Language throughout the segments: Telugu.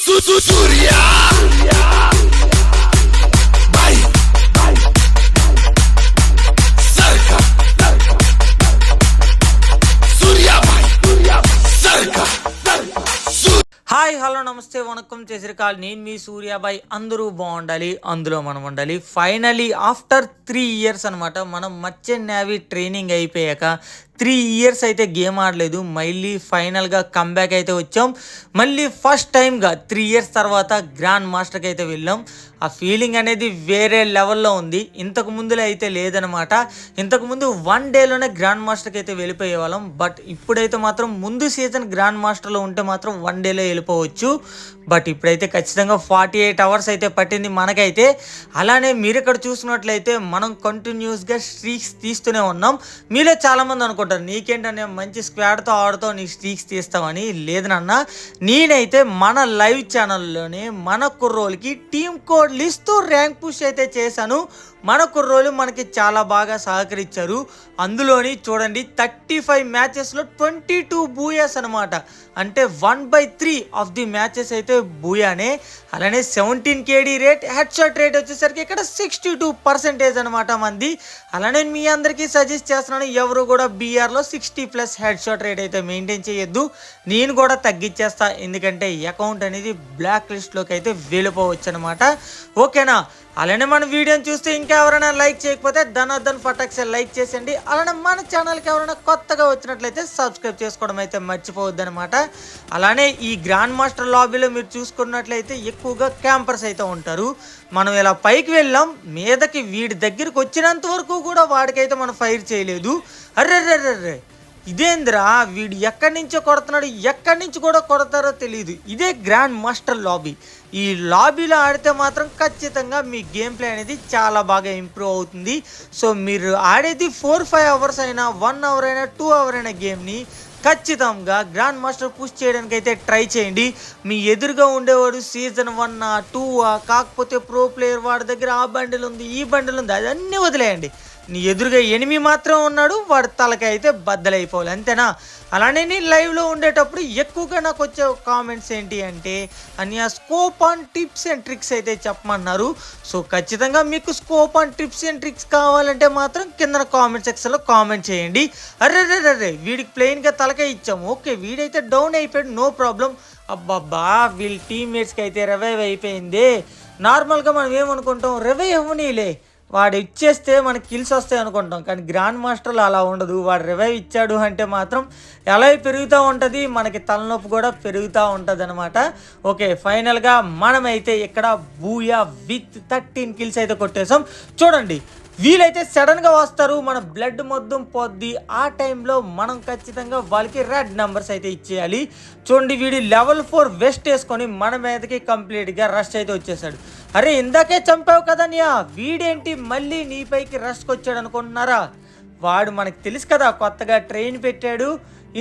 Surya Bhai Sarkar Surya Bhai Sarkar hi hello నమస్తే వనకం చేసిరకాల్ నేను మీ సూర్యాబాయ్. అందరూ బాగుండాలి, అందులో మనం ఉండాలి. ఫైనలీ ఆఫ్టర్ 3 years అనమాట మనం మర్చెంట్ నేవీ ట్రైనింగ్ అయిపోయాక 3 years అయితే గేమ్ ఆడలేదు. మళ్ళీ ఫైనల్గా కంబ్యాక్ అయితే వచ్చాం. మళ్ళీ ఫస్ట్ టైంగా 3 years తర్వాత గ్రాండ్ మాస్టర్కి అయితే వెళ్ళాం. ఆ ఫీలింగ్ అనేది వేరే లెవెల్లో ఉంది. ఇంతకు ముందులో అయితే లేదనమాట. ఇంతకుముందు 1 dayలోనే గ్రాండ్ మాస్టర్కి అయితే వెళ్ళిపోయే వాళ్ళం. బట్ ఇప్పుడైతే మాత్రం ముందు సీజన్ గ్రాండ్ మాస్టర్లో ఉంటే మాత్రం 1 dayలో వెళ్ళిపోవచ్చు. బట్ ఇప్పుడైతే ఖచ్చితంగా 48 hours అయితే పట్టింది మనకైతే. అలానే మీరు ఇక్కడ చూసినట్లయితే మనం కంటిన్యూస్గా స్ట్రీక్స్ తీస్తూనే ఉన్నాం. మీలో చాలామంది అనుకుంటారు నీకేంటనే మంచి స్క్వాడ్తో ఆడుతావు, నీ స్ట్రీక్స్ తీస్తామని. లేదు నాన్న, నేనైతే మన లైవ్ ఛానల్లోనే మన కుర్రోళ్ళకి టీమ్ కోడ్లు ఇస్తూ ర్యాంక్ పుష్ అయితే చేశాను. మన కుర్రోళ్ళు మనకి చాలా బాగా సహకరించారు. అందులోని చూడండి 35 మ్యాచెస్లో 22 బూయాస్ అనమాట. అంటే 1/3 ఆఫ్ ది మ్యాచెస్ అయితే బూయానే. అలానే 17 KD rate, head shot rate వచ్చేసరికి ఇక్కడ 62% అనమాట మంది. అలానే మీ అందరికీ సజెస్ట్ చేస్తున్నాను, ఎవరు కూడా బీఆర్లో 60+ హెడ్ షాట్ రేట్ అయితే మెయింటైన్ చేయొద్దు. నేను కూడా తగ్గించేస్తా, ఎందుకంటే అకౌంట్ అనేది బ్లాక్ లిస్ట్లోకి అయితే వెళ్ళిపోవచ్చు అనమాట. ఓకేనా? అలానే మన వీడియోని చూస్తే ఇంకా ఎవరైనా లైక్ చేయకపోతే ధనార్దన్ ఫటాక్సే లైక్ చేసేయండి. అలానే మన ఛానల్కి ఎవరైనా కొత్తగా వచ్చినట్లయితే సబ్స్క్రైబ్ చేసుకోవడం అయితే మర్చిపోవద్దు అనమాట. అలానే ఈ గ్రాండ్ మాస్టర్ లాబీలో మీరు చూసుకున్నట్లయితే ఎక్కువగా క్యాంపర్స్ అయితే ఉంటారు. మనం ఇలా పైకి వెళ్ళాం, మీదకి వీడి దగ్గరికి వచ్చినంత వరకు కూడా వాడికైతే మనం ఫైర్ చేయలేదు. అర్రెర్రెర్రెర్రే, ఇదేంద్రా వీడు ఎక్కడి నుంచో కొడుతున్నాడు, ఎక్కడి నుంచి కూడా కొడతారో తెలియదు. ఇదే గ్రాండ్ మాస్టర్ లాబీ. ఈ లాబీలో ఆడితే మాత్రం ఖచ్చితంగా మీ గేమ్ ప్లే అనేది చాలా బాగా ఇంప్రూవ్ అవుతుంది. సో మీరు ఆడేది 4-5 hours అయినా, 1 hour అయినా, 2 hour అయినా గేమ్ని ఖచ్చితంగా గ్రాండ్ మాస్టర్ పుష్ చేయడానికి అయితే ట్రై చేయండి. మీ ఎదురుగా ఉండేవాడు సీజన్ 1 2 కాకపోతే ప్రో ప్లేయర్, వాడి దగ్గర ఆ బండిల్ ఉంది, ఈ బండిల్ ఉంది, అదన్నీ వదిలేయండి. నీ ఎదురుగా ఎనిమి మాత్రం ఉన్నాడు, వాడి తలకి అయితే బద్దలైపోవాలి, అంతేనా? అలానే నేను లైవ్లో ఉండేటప్పుడు ఎక్కువగా నాకు వచ్చే కామెంట్స్ ఏంటి అంటే, అన్నయ్య scope on tips and tricks అయితే చెప్పమన్నారు. సో ఖచ్చితంగా మీకు scope on tips and tricks కావాలంటే మాత్రం కింద కామెంట్ సెక్షన్లో కామెంట్ చేయండి. అర్రెర్రెర్రే, వీడికి ప్లెయిన్గా తలకే ఇచ్చాము, ఓకే వీడైతే డౌన్ అయిపోయాడు, నో ప్రాబ్లం. అబ్బాబ్బా, వీళ్ళ టీమ్మేట్స్కి అయితే రివైవ్ అయిపోయింది. నార్మల్గా మనం ఏమనుకుంటాం, రివైవ్ అవ్వనీలే, వాడు ఇచ్చేస్తే మనకి కిల్స్ వస్తాయి అనుకుంటాం. కానీ గ్రాండ్ మాస్టర్లో అలా ఉండదు. వాడు రివైవ్ ఇచ్చాడు అంటే మాత్రం ఎలా పెరుగుతూ ఉంటుంది, మనకి తలనొప్పి కూడా పెరుగుతూ ఉంటుంది అనమాట. ఓకే, ఫైనల్గా మనమైతే ఇక్కడ బూయా విత్ 13 kills అయితే కొట్టేసాం. చూడండి, వీలైతే సడన్గా వస్తారు, మన బ్లడ్ మొత్తం పోద్ది. ఆ టైంలో మనం ఖచ్చితంగా వాళ్ళకి రెడ్ నెంబర్స్ అయితే ఇచ్చేయాలి. చూడండి, వీడి level 4 వెస్ట్ వేసుకొని మన మీదకి కంప్లీట్గా రష్ అయితే వచ్చేసాడు. అరే ఇందాకే చంపావు కదా నియా, వీడేంటి మళ్ళీ నీపైకి రష్కి వచ్చాడు అనుకుంటున్నారా? వాడు మనకు తెలుసు కదా, కొత్తగా ట్రైన్ పెట్టాడు,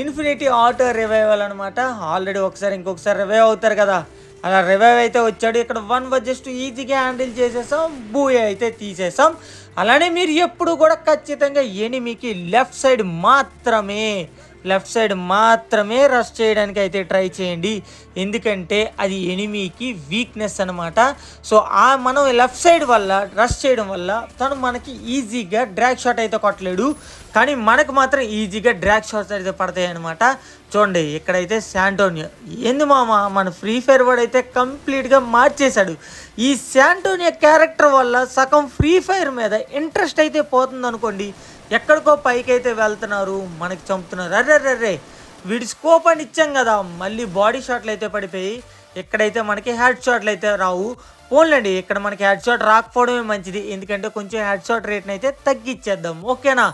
ఇన్ఫినిటీ ఆటో రివైవల్ అనమాట. ఆల్రెడీ ఒకసారి ఇంకొకసారి రివైవ్ అవుతారు కదా, అలా రివైవ్ అయితే వచ్చాడు. ఇక్కడ 1 vs 2 ఈజీగా హ్యాండిల్ చేసేసాం, బూయా అయితే తీసేసాం. అలానే మీరు ఎప్పుడు కూడా ఖచ్చితంగా ఎనిమికి లెఫ్ట్ సైడ్ మాత్రమే రష్ చేయడానికి అయితే ట్రై చేయండి, ఎందుకంటే అది ఎనిమికి వీక్నెస్ అనమాట. సో మనం లెఫ్ట్ సైడ్ వల్ల రష్ చేయడం వల్ల తను మనకి ఈజీగా డ్రాగ్ షాట్ అయితే కొట్టలేడు, కానీ మనకు మాత్రం ఈజీగా డ్రాగ్ షాట్స్ అయితే పడతాయి అనమాట. చూడండి, ఇక్కడైతే శాంటోనియో ఏంది మామ, మన ఫ్రీ ఫైర్ వాడు అయితే కంప్లీట్గా మార్చేశాడు. ఈ శాంటోనియో క్యారెక్టర్ వల్ల సగం ఫ్రీ ఫైర్ మీద ఇంట్రెస్ట్ అయితే పోతుంది అనుకోండి. ఎక్కడికో పైకి అయితే వెళ్తున్నారు, మనకి చంపుతున్నారు. అర్రెర్రెర్రే, వీడి స్కోప్ అని ఇచ్చాం కదా, మళ్ళీ బాడీ షాట్లు అయితే పడిపోయి ఇక్కడైతే మనకి హెడ్ షాట్లు అయితే రావు. పోన్లేండి, ఇక్కడ మనకి హెడ్ షాట్ రాకపోవడమే మంచిది, ఎందుకంటే కొంచెం హెడ్ షాట్ రేట్ని అయితే తగ్గించేద్దాం. ఓకేనా?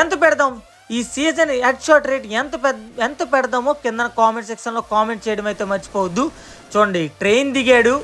ఎంత పెడదాం ఈ సీజన్ హెడ్ షాట్ రేట్ ఎంత పెడదామో కింద కామెంట్ సెక్షన్లో కామెంట్ చేయడం అయితే మర్చిపోవద్దు. చూడండి, ట్రైన్ దిగాడు,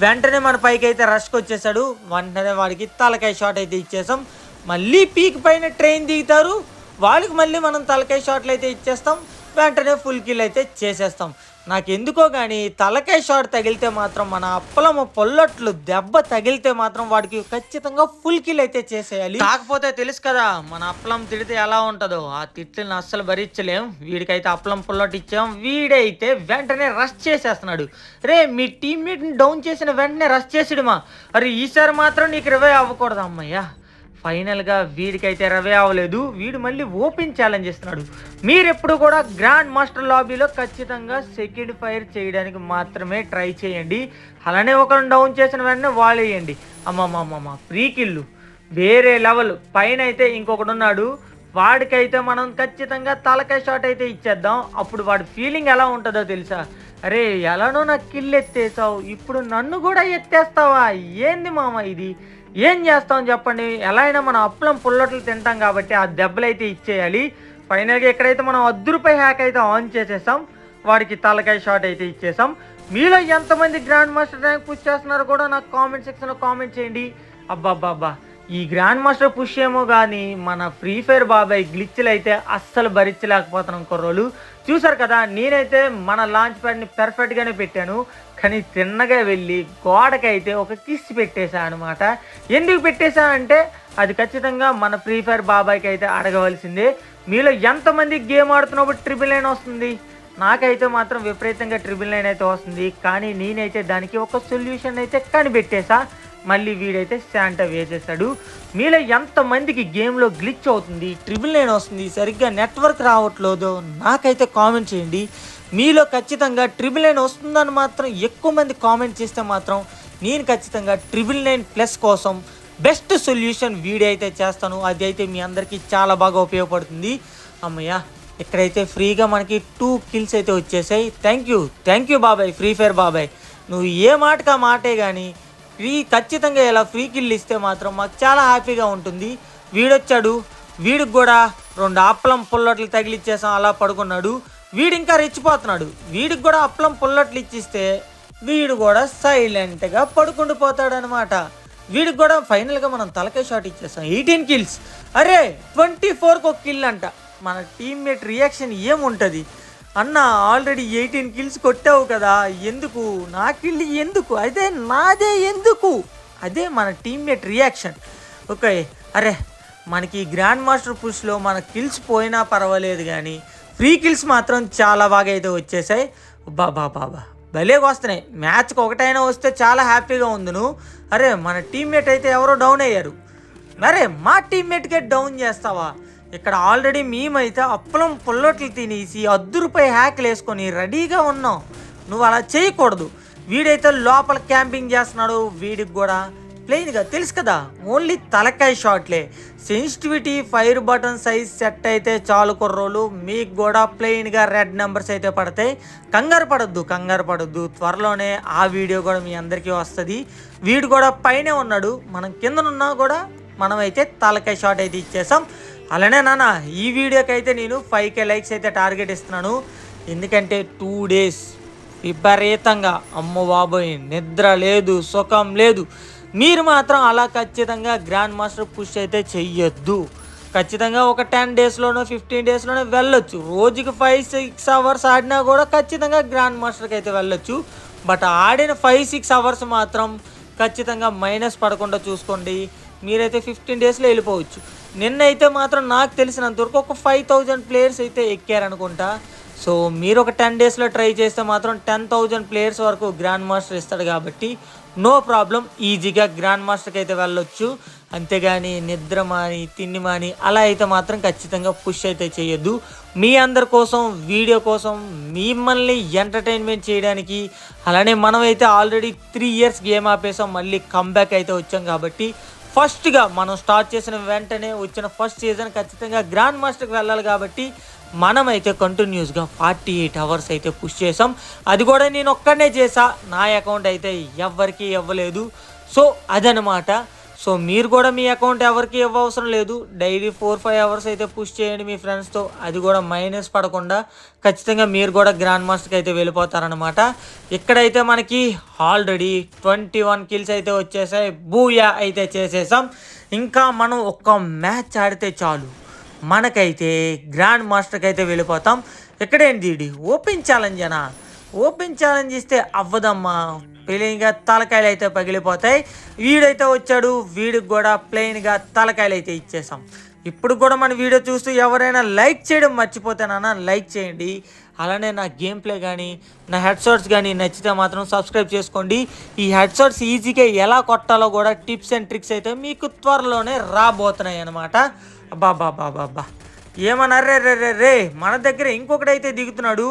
వెంటనే మన పైకి అయితే రష్కి వచ్చేసాడు, వెంటనే వాడికి తలకాయ షాట్ అయితే ఇచ్చేసాం. మళ్ళీ పీక్ పైన ట్రైన్ దిగుతారు, వాళ్ళకి మళ్ళీ మనం తలకాయ షాట్లు అయితే ఇచ్చేస్తాం, వెంటనే ఫుల్ కిల్ అయితే చేసేస్తాం. నాకెందుకో కానీ తలకాయ షాట్ తగిలితే మాత్రం మన అప్పలము పొల్లట్లు దెబ్బ తగిలితే మాత్రం వాడికి ఖచ్చితంగా ఫుల్ కిల్ అయితే చేసేయాలి. కాకపోతే తెలుసు కదా మన అప్పలం తిడితే ఎలా ఉంటుందో, ఆ తిట్లను అస్సలు భరించలేం. వీడికైతే అప్పలం పొల్లట్ ఇచ్చాం, వీడైతే వెంటనే రష్ చేసేస్తున్నాడు. రే మీ టీమ్మేట్ని డౌన్ చేసిన వెంటనే రష్ చేసిడుమా, అరే ఈసారి మాత్రం నీకు రివైవ్ అవ్వకూడదు. అమ్మయ్యా ఫైనల్గా వీడికైతే రవే అవ్వలేదు. వీడు మళ్ళీ ఓపెన్ ఛాలెంజ్ ఇస్తున్నాడు. మీరు ఎప్పుడు కూడా గ్రాండ్ మాస్టర్ లాబీలో ఖచ్చితంగా సెకండ్ ఫైర్ చేయడానికి మాత్రమే ట్రై చేయండి. అలానే ఒకరిని డౌన్ చేసిన వెంటనే వాల్ వేయండి. అమ్మమ్మమ్మమ్మ ఫ్రీ కిల్లు వేరే లెవెల్. పైన అయితే ఇంకొకడు ఉన్నాడు, వాడికైతే మనం ఖచ్చితంగా తలకాయ షాట్ అయితే ఇచ్చేద్దాం. అప్పుడు వాడి ఫీలింగ్ ఎలా ఉంటుందో తెలుసా, అరే ఎలానో నాకు కిల్ ఎత్తేసావు, ఇప్పుడు నన్ను కూడా ఎత్తేస్తావా, ఏంది మామ ఇది, ఏం చేస్తాం చెప్పండి. ఎలా అయినా మనం అప్పలం పుల్లట్లు తింటాం కాబట్టి ఆ దెబ్బలు అయితే ఇచ్చేయాలి. ఫైనల్గా ఎక్కడైతే మనం ₹10 హ్యాక్ అయితే ఆన్ చేసేసాం, వాడికి తలకాయ షాట్ అయితే ఇచ్చేసాం. మీలో ఎంతమంది గ్రాండ్ మాస్టర్ ర్యాంక్ పుష్ చేస్తున్నారో కూడా నాకు కామెంట్ సెక్షన్లో కామెంట్ చేయండి. అబ్బాబ్బాబ్బా ఈ గ్రాండ్ మాస్టర్ పుష్ ఏమో కానీ మన ఫ్రీ ఫైర్ బాబాయ్ గ్లిచ్లు అయితే అస్సలు భరించలేకపోతున్నాం కుర్రోలు. చూసారు కదా, నేనైతే మన లాంచ్ ప్యాడ్ని పర్ఫెక్ట్గానే పెట్టాను, కానీ తిన్నగా వెళ్ళి గోడకైతే ఒక కిస్ పెట్టేశా అనమాట. ఎందుకు పెట్టేశా అంటే అది ఖచ్చితంగా మన ఫ్రీ ఫైర్ బాబాయ్కి అయితే అడగవలసిందే. మీలో ఎంతమంది గేమ్ ఆడుతున్నప్పుడు 999 వస్తుంది, నాకైతే మాత్రం విపరీతంగా 999 అయితే వస్తుంది. కానీ నేనైతే దానికి ఒక సొల్యూషన్ అయితే కనిపెట్టేశా. మళ్ళీ వీడైతే శాంటా వేసేసాడు. మీలో ఎంతమందికి గేమ్లో గ్లిచ్ అవుతుంది, 999 వస్తుంది, సరిగ్గా నెట్వర్క్ రావట్లేదు నాకైతే కామెంట్ చేయండి. మీలో ఖచ్చితంగా 999 వస్తుందని మాత్రం ఎక్కువ మంది కామెంట్ చేస్తే మాత్రం నేను ఖచ్చితంగా 999+ కోసం బెస్ట్ సొల్యూషన్ వీడియో అయితే చేస్తాను. అది అయితే మీ అందరికీ చాలా బాగా ఉపయోగపడుతుంది. అమ్మయ్య ఇక్కడైతే ఫ్రీగా మనకి 2 కిల్స్ అయితే వచ్చేసాయి. థ్యాంక్ యూ బాబాయ్, ఫ్రీ ఫైర్ బాబాయ్, నువ్వు ఏ మాటకా మాటే కానీ ఖచ్చితంగా ఇలా ఫ్రీ కిల్ ఇస్తే మాత్రం మాకు చాలా హ్యాపీగా ఉంటుంది. వీడొచ్చాడు, వీడికి కూడా 2 అప్పలం పుల్లట్లు తగిలిచ్చేసాం, అలా పడుకున్నాడు. వీడు ఇంకా రెచ్చిపోతున్నాడు, వీడికి కూడా అప్పలం పుల్లట్లు ఇచ్చిస్తే వీడు కూడా సైలెంట్గా పడుకుంటూ పోతాడనమాట. వీడికి కూడా ఫైనల్గా మనం తలకాయ షాట్ ఇచ్చేస్తాం. 18 కిల్స్, అరే 24కి 1 కిల్ అంట. మన టీమ్మేట్ రియాక్షన్ ఏముంటుంది, అన్న ఆల్రెడీ 18 కిల్స్ కొట్టావు కదా, ఎందుకు నా కిల్ ఎందుకు, అదే నాదే ఎందుకు, అదే మన టీమ్మేట్ రియాక్షన్. ఓకే అరే మనకి గ్రాండ్ మాస్టర్ పుష్లో మన కిల్స్ పోయినా పర్వాలేదు కానీ ఫ్రీ కిల్స్ మాత్రం చాలా బాగా అయితే వచ్చేసాయి. బాబా భలేగా వస్తున్నాయి. మ్యాచ్కి ఒకటైనా వస్తే చాలా హ్యాపీగా ఉందును. అరే మన టీమ్మేట్ అయితే ఎవరో డౌన్ అయ్యారు, అరే మా టీమ్మేట్కే డౌన్ చేస్తావా. ఇక్కడ ఆల్రెడీ మేమైతే అప్పలం పుల్లట్లు తినేసి ₹10 హ్యాక్లు వేసుకొని రెడీగా ఉన్నాం, నువ్వు అలా చేయకూడదు. వీడైతే లోపల క్యాంపింగ్ చేస్తున్నాడు, వీడికి కూడా ప్లెయిన్గా తెలుసు కదా ఓన్లీ తలకాయ షాట్లే. Sensitivity fire button size set అయితే చాలు కుర్రోలు, మీకు కూడా ప్లెయిన్గా రెడ్ నెంబర్స్ అయితే పడతాయి. కంగారు పడొద్దు, త్వరలోనే ఆ వీడియో కూడా మీ అందరికీ వస్తుంది. వీడు కూడా పైనే ఉన్నాడు, మనం కిందనున్నా కూడా మనమైతే తలకాయ షాట్ అయితే ఇచ్చేసాం. అలానే నాన్న ఈ వీడియోకి అయితే నేను 5K లైక్స్ అయితే టార్గెట్ ఇస్తున్నాను. ఎందుకంటే 2 డేస్ విపరీతంగా అమ్మ బాబోయ్ నిద్ర లేదు, సుఖం లేదు. మీరు మాత్రం అలా ఖచ్చితంగా గ్రాండ్ మాస్టర్ పుష్ అయితే చెయ్యొద్దు. ఖచ్చితంగా ఒక 10 డేస్లోనో 15 డేస్లోనో వెళ్ళొచ్చు. రోజుకి 5-6 అవర్స్ ఆడినా కూడా ఖచ్చితంగా గ్రాండ్ మాస్టర్కి అయితే వెళ్ళొచ్చు. బట్ ఆడిన 5-6 అవర్స్ మాత్రం ఖచ్చితంగా మైనస్ పడకుండా చూసుకోండి. మీరైతే 15 డేస్లో వెళ్ళిపోవచ్చు. నిన్నైతే మాత్రం నాకు తెలిసినంతవరకు ఒక 5000 ప్లేయర్స్ అయితే ఎక్కారనుకుంటా. సో మీరు ఒక 10 డేస్లో ట్రై చేస్తే మాత్రం 10,000 ప్లేయర్స్ వరకు గ్రాండ్ మాస్టర్ ఇస్తాడు కాబట్టి నో ప్రాబ్లం, ఈజీగా గ్రాండ్ మాస్టర్కి అయితే వెళ్ళొచ్చు. అంతేగాని నిద్ర మాని తిండి మాని అలా అయితే మాత్రం ఖచ్చితంగా పుష్ అయితే చేయొద్దు. మీ అందరి కోసం వీడియో కోసం మిమ్మల్ని ఎంటర్టైన్మెంట్ చేయడానికి. అలానే మనమైతే ఆల్రెడీ 3 ఇయర్స్ గేమ్ ఆపేసాం, మళ్ళీ కంబ్యాక్ అయితే వచ్చాం కాబట్టి ఫస్ట్గా మనం స్టార్ట్ చేసిన వెంటనే వచ్చిన ఫస్ట్ సీజన్ ఖచ్చితంగా గ్రాండ్ మాస్టర్కి వెళ్ళాలి కాబట్టి మనమైతే కంటిన్యూస్గా 48 అవర్స్ అయితే పుష్ చేసాం. అది కూడా నేను ఒక్కడనే చేసా, నా అకౌంట్ అయితే ఎవరికి ఇవ్వలేదు. సో అదనమాట. సో మీరు కూడా మీ అకౌంట్ ఎవరికి ఇవ్వవసరం లేదు, డైలీ 4-5 అవర్స్ అయితే పుష్ చేయండి మీ ఫ్రెండ్స్తో. అది కూడా మైనస్ పడకుండా ఖచ్చితంగా మీరు కూడా గ్రాండ్ మాస్టర్కి అయితే వెళ్ళిపోతారనమాట. ఇక్కడైతే మనకి ఆల్రెడీ 21 కిల్స్ అయితే వచ్చేసాయి, బూయా అయితే చేసేసాం. ఇంకా మనం ఒక్క మ్యాచ్ ఆడితే చాలు మనకైతే గ్రాండ్ మాస్టర్కి అయితే వెళ్ళిపోతాం. ఎక్కడేంటి ఓపెన్ ఛాలెంజ్ అనా, ఓపెన్ ఛాలెంజ్ ఇస్తే అవ్వదమ్మా, ప్లెయిన్గా తలకాయలు అయితే పగిలిపోతాయి. వీడైతే వచ్చాడు, వీడికి కూడా ప్లెయిన్గా తలకాయలు అయితే ఇచ్చేసాం. ఇప్పుడు కూడా మన వీడియో చూస్తూ ఎవరైనా లైక్ చేయడం మర్చిపోతేనన్నా లైక్ చేయండి. అలానే నా గేమ్ ప్లే కానీ నా హెడ్ షాట్స్ కానీ నచ్చితే మాత్రం సబ్స్క్రైబ్ చేసుకోండి. ఈ హెడ్ షాట్స్ ఈజీగా ఎలా కొట్టాలో కూడా టిప్స్ అండ్ ట్రిక్స్ అయితే మీకు త్వరలోనే రాబోతున్నాయి అనమాట. అబ్బా ఏమన్నారే రే, మన దగ్గర ఇంకొకటైతే దిగుతున్నాడు.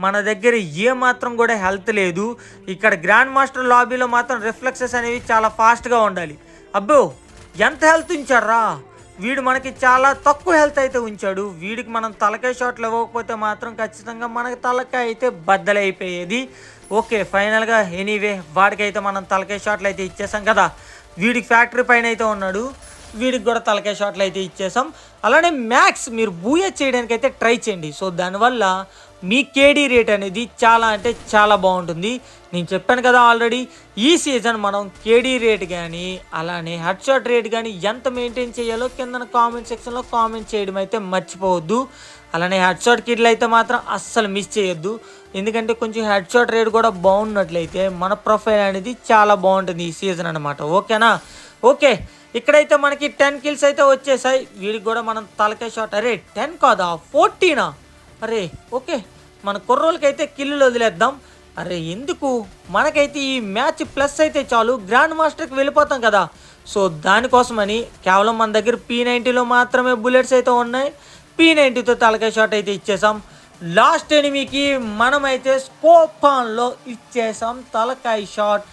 మన దగ్గర ఏమాత్రం కూడా హెల్త్ లేదు. ఇక్కడ గ్రాండ్ మాస్టర్ లాబీలో మాత్రం రిఫ్లెక్సెస్ అనేవి చాలా ఫాస్ట్గా ఉండాలి. అబ్బో ఎంత హెల్త్ ఉంచారా వీడు, మనకి చాలా తక్కువ హెల్త్ అయితే ఉంచాడు. వీడికి మనం తలకాయ షాట్లు ఇవ్వకపోతే మాత్రం ఖచ్చితంగా మనకి తలకాయ అయితే బద్దలైపోయేది. ఓకే, ఫైనల్గా ఎనీవే వాడికైతే మనం తలకాయ షాట్లు అయితే ఇచ్చేసాం కదా. వీడికి ఫ్యాక్టరీ పైన అయితే ఉన్నాడు, వీడికి కూడా తలకాయ షాట్లు అయితే ఇచ్చేసాం. అలానే మ్యాక్స్ మీరు బూయా చేయడానికి అయితే ట్రై చేయండి. సో దానివల్ల మీ కేడీ రేట్ అనేది చాలా అంటే చాలా బాగుంటుంది. నేను చెప్పాను కదా ఆల్రెడీ, ఈ సీజన్ మనం కేడీ రేట్ కానీ అలానే హెడ్ షాట్ రేట్ కానీ ఎంత మెయింటైన్ చేయాలో కింద కామెంట్ సెక్షన్లో కామెంట్ చేయడం అయితే మర్చిపోవద్దు. అలానే హెడ్ షాట్ కిట్లు అయితే మాత్రం అస్సలు మిస్ చేయొద్దు. ఎందుకంటే కొంచెం హెడ్ షాట్ రేట్ కూడా బాగున్నట్లయితే మన ప్రొఫైల్ అనేది చాలా బాగుంటుంది ఈ సీజన్ అనమాట. ఓకేనా? ఓకే, ఇక్కడైతే మనకి 10 kills అయితే వచ్చేసాయి. వీడికి కూడా మనం తలకాయ షాట్, అరే 10 కాదా 14, అరే ఓకే, మన కుర్రోళ్ళకైతే కిల్లులు వదిలేద్దాం. అరే ఎందుకు, మనకైతే ఈ మ్యాచ్ ప్లస్ అయితే చాలు, గ్రాండ్ మాస్టర్కి వెళ్ళిపోతాం కదా. సో దానికోసమని కేవలం మన దగ్గర P90లో మాత్రమే బుల్లెట్స్ అయితే ఉన్నాయి. P90తో తలకాయ షాట్ అయితే ఇచ్చేసాం. లాస్ట్ ఎనిమికి మనమైతే స్కోపాన్లో ఇచ్చేసాం తలకాయ షాట్.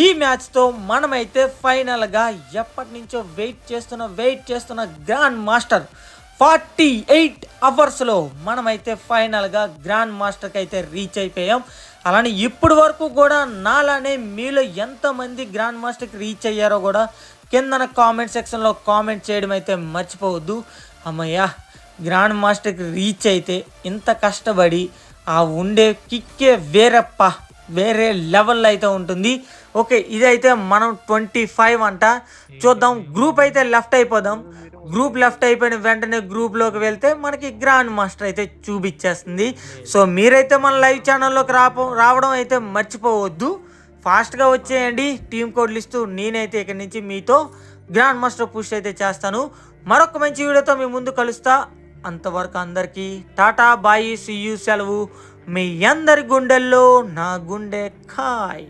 ఈ మ్యాచ్తో మనమైతే ఫైనల్గా ఎప్పటి నుంచో వెయిట్ చేస్తున్న గ్రాండ్ మాస్టర్ 48 అవర్స్లో మనమైతే ఫైనల్గా గ్రాండ్ మాస్టర్కి అయితే రీచ్ అయిపోయాం. అలానే ఇప్పుడు వరకు కూడా నాలానే మీలో ఎంతమంది గ్రాండ్ మాస్టర్కి రీచ్ అయ్యారో కూడా కిందన కామెంట్ సెక్షన్లో కామెంట్ చేయడం అయితే మర్చిపోవద్దు. అమ్మయ్య, గ్రాండ్ మాస్టర్కి రీచ్ అయితే ఇంత కష్టపడి ఆ ఉండే కిక్కే వేరే లెవెల్లో అయితే ఉంటుంది. ఓకే, ఇదైతే మనం 25 అంట. చూద్దాం, గ్రూప్ అయితే లెఫ్ట్ అయిపోదాం. గ్రూప్ లెఫ్ట్ అయిపోయిన వెంటనే గ్రూప్లోకి వెళ్తే మనకి గ్రాండ్ మాస్టర్ అయితే చూపించేస్తుంది. సో మీరైతే మన లైవ్ ఛానల్లోకి రావడం అయితే మర్చిపోవద్దు. ఫాస్ట్గా వచ్చేయండి, టీమ్ కోడ్ లిస్టు నేనైతే ఇక్కడి నుంచి మీతో గ్రాండ్ మాస్టర్ పుష్ అయితే చేస్తాను. మరొక మంచి వీడియోతో మీ ముందు కలుస్తా. అంతవరకు అందరికీ టాటా బాయ్, సీ యూ, సెలవు. మీ అందరి గుండెల్లో నా గుండె ఖాయ్.